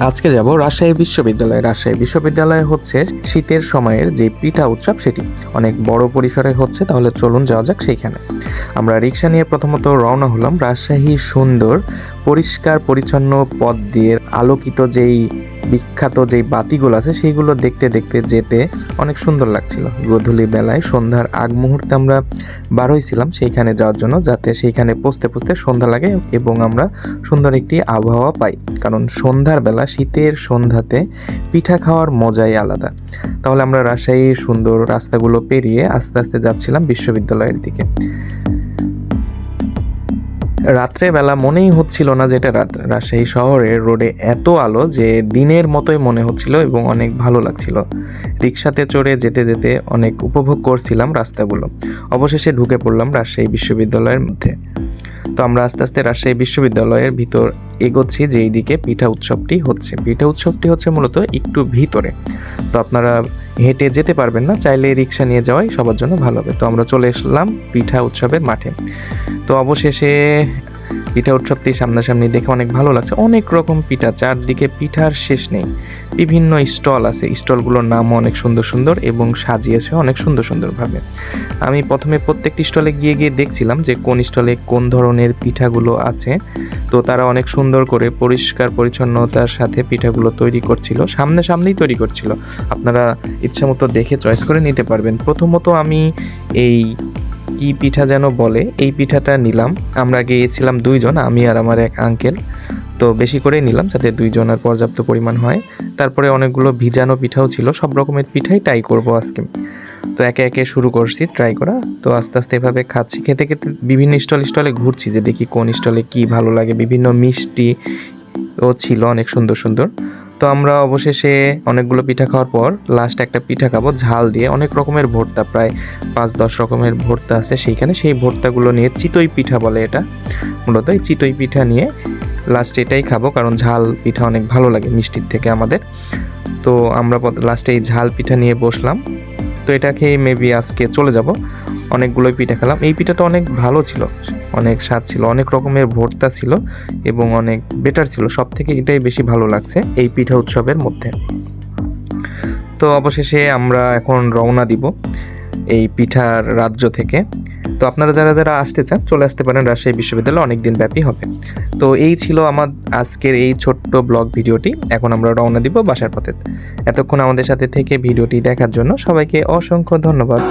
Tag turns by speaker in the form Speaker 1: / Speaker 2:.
Speaker 1: আজকে যাব রাজশাহী বিশ্ববিদ্যালয়ে। রাজশাহী বিশ্ববিদ্যালয়ে হচ্ছে শীতের সময়ের যে পিঠা উৎসব সেটি অনেক বড় পরিসরে হচ্ছে। তাহলে চলুন যাওয়া যাক সেইখানে। আমরা রিক্সা নিয়ে প্রথমত রওনা হলাম। রাজশাহী সুন্দর পরিষ্কার পরিচ্ছন্ন পথ দিয়ে আলোকিত যেই বিখ্যাত যেই বাতিগুলো আছে সেইগুলো দেখতে দেখতে যেতে অনেক সুন্দর লাগছিল। গোধূলি বেলায় সন্ধ্যার আগ মুহূর্তে আমরা বার হয়েছিলাম সেইখানে যাওয়ার জন্য, যাতে সেইখানে পৌঁছতে পৌঁছতে সন্ধ্যা লাগে এবং আমরা সুন্দর একটি আবহাওয়া পাই। কারণ সন্ধ্যার বেলা শীতের সন্ধ্যাতে পিঠা খাওয়ার মজাই আলাদা। তাহলে আমরা রাজশাহীর সুন্দর রাস্তাগুলো পেরিয়ে আস্তে আস্তে যাচ্ছিলাম বিশ্ববিদ্যালয়ের দিকে। রাত্রেবেলা মনেই হচ্ছিল না যে এটা রাত। রাজশাহী শহরের রোডে এত আলো যে দিনের মতোই মনে হচ্ছিল এবং অনেক ভালো লাগছিল। রিক্সাতে চড়ে যেতে যেতে অনেক উপভোগ করছিলাম রাস্তাগুলো। অবশেষে ঢুকে পড়লাম রাজশাহী বিশ্ববিদ্যালয়ের মধ্যে। তো আমরা আস্তে আস্তে রাজশাহী বিশ্ববিদ্যালয়ের ভিতর এগোচ্ছি, যেই দিকে পিঠা উৎসবটি হচ্ছে। পিঠা উৎসবটি হচ্ছে মূলত একটু ভিতরে, তো আপনারা হেঁটে যেতে পারবেন না, চাইলে রিক্সা নিয়ে যাওয়াই সবার জন্য ভালো হবে। তো আমরা চলে এসলাম পিঠা উৎসবের মাঠে। তো অবশেষে পিঠা উৎসবটি সামনাসামনি দেখে অনেক ভালো লাগছে। অনেক রকম পিঠা, চারদিকে পিঠার শেষ নেই। বিভিন্ন স্টল আছে, স্টলগুলোর নামও অনেক সুন্দর সুন্দর এবং সাজিয়েছে অনেক সুন্দর সুন্দরভাবে। আমি প্রথমে প্রত্যেকটি স্টলে গিয়ে গিয়ে দেখছিলাম যে কোন স্টলে কোন ধরনের পিঠাগুলো আছে। তো তারা অনেক সুন্দর করে পরিষ্কার পরিচ্ছন্নতার সাথে পিঠাগুলো তৈরি করছিল, সামনেই তৈরি করছিল। আপনারা ইচ্ছা মতো দেখে চয়েস করে নিতে পারবেন। প্রথমত আমি এই কি পিঠা যেন বলে, এই পিঠাটা নিলাম। আমরা গিয়েছিলাম দুইজন, আমি আর আমার এক আঙ্কেল। তো বেশি করেই নিলাম যাতে দুইজনের পর্যাপ্ত পরিমাণ হয়। তারপরে অনেকগুলো ভিজানো পিঠাও ছিল। সব রকমের পিঠাই ট্রাই করব আজকে। তো একে একে শুরু করছি ট্রাই করা। তো আস্তে আস্তে এভাবে খাচ্ছি, খেতে খেতে বিভিন্ন স্টলে ঘুরছি যে দেখি কোন স্টলে কি ভালো লাগে। বিভিন্ন মিষ্টি ও ছিল অনেক সুন্দর সুন্দর। তো আমরা অবশেষে অনেকগুলো পিঠা খাওয়ার পর লাস্ট একটা পিঠা খাবো ঝাল দিয়ে। অনেক রকমের ভর্তা, প্রায় 5-10 রকমের ভর্তা আছে সেইখানে। সেই ভর্তাগুলো নিয়ে চিতই পিঠা বলে এটা, মূলত এই চিতই পিঠা নিয়ে লাস্টে এটাই খাবো, কারণ ঝাল পিঠা অনেক ভালো লাগে মিষ্টির থেকে আমাদের। তো আমরা লাস্টে এই ঝাল পিঠা নিয়ে বসলাম। তো এটা খেয়ে মেবি আজকে চলে যাব। অনেকগুলোই পিঠা খেলাম। এই পিঠাটা অনেক ভালো ছিল, অনেক স্বাদ ছিল, অনেক রকমের ভর্তা ছিল এবং অনেক বেটার ছিল। সব থেকে এটাই বেশি ভালো লাগছে এই পিঠা উৎসবের মধ্যে। তো অবশেষে আমরা এখন রওনা দিব এই পিঠার রাজ্য থেকে। তো আপনারা যারা যারা আসতে চান চলে আসতে পারেন রাজশাহী বিশ্ববিদ্যালয়ে, অনেক দিন ব্যাপী হবে। তো এই ছিল আমার আজকের এই ছোট্ট ব্লগ ভিডিওটি। এখন আমরা রওনা দিব বাসার পথে। এতক্ষণ আমাদের সাথে থেকে ভিডিওটি দেখার জন্য সবাইকে অসংখ্য ধন্যবাদ।